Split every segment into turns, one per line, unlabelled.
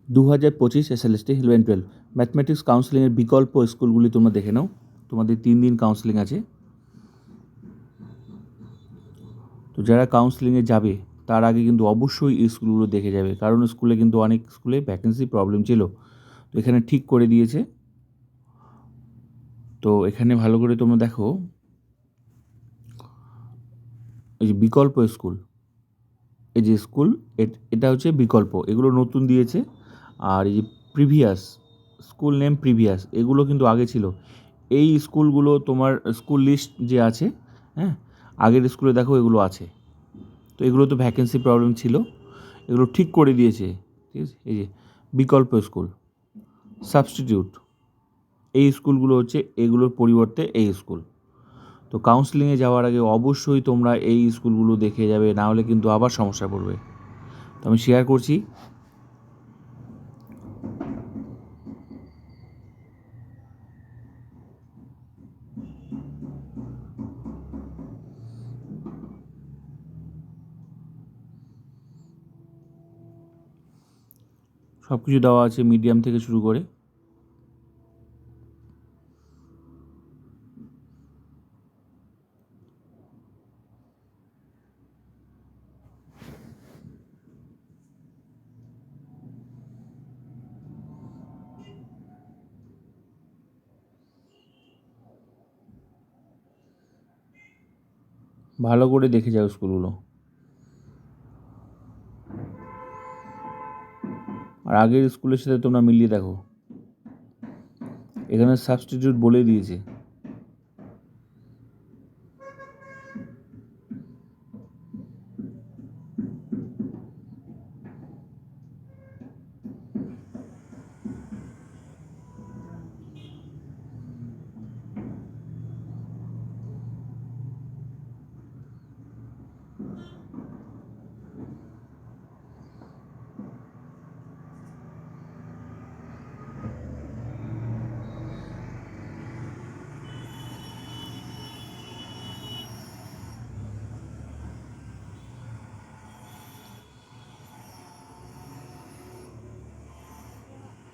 2025 SLST 11-12 mathematics কাউন্সেলিংয়ের বিকল্প স্কুলগুলি তোমরা দেখে নাও। তোমাদের 3 দিন কাউন্সেলিং আছে। তো যারা কাউন্সেলিংয়ে যাবে তার আগে কিন্তু অবশ্যই এই স্কুলগুলো দেখে যাবে, কারণ স্কুলে কিন্তু অনেক স্কুলে ভ্যাকেন্সি প্রবলেম ছিল, তো এখানে ঠিক করে দিয়েছে। তো এখানে ভালো করে তোমরা দেখো, এই যে বিকল্প স্কুল, এই যে স্কুল, এটা হচ্ছে বিকল্প, এগুলো নতুন দিয়েছে। আর এই যে প্রিভিয়াস স্কুল নেম, প্রিভিয়াস এগুলো কিন্তু আগে ছিল। এই স্কুলগুলো তোমার স্কুল লিস্ট যে আছে, হ্যাঁ, আগের স্কুলে দেখো এগুলো আছে। তো এগুলো তো ভ্যাকেন্সি প্রবলেম ছিল, এগুলো ঠিক করে দিয়েছে। ঠিক আছে, এই যে বিকল্প স্কুল, সাবস্টিটিউট, এই স্কুলগুলো হচ্ছে এগুলোর পরিবর্তে এই স্কুল। তো কাউন্সেলিংয়ে যাওয়ার আগে অবশ্যই তোমরা এই স্কুলগুলো দেখে যাবে, না হলে কিন্তু আবার সমস্যা পড়বে। তো আমি শেয়ার করছি। সব কিছু দেওয়া আছে, মিডিয়াম থেকে শুরু করে। ভালো করে দেখে যাও স্কুলগুলো। আর আগের স্কুলের সাথে তোমরা মিলিয়ে দেখো, এখানে সাবস্টিটিউট বলে দিয়েছে।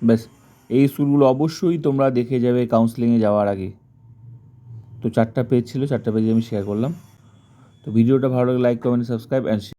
ব্যাস, এই স্কুলগুলো অবশ্যই তোমরা দেখে যাবে কাউন্সেলিংয়ে যাওয়ার আগে। তো 4টা পেজ ছিল, 4টা পেজে আমি শেয়ার করলাম। তো ভিডিওটা ভালো লাগলে লাইক, কমেন্ট, সাবস্ক্রাইব অ্যান্ড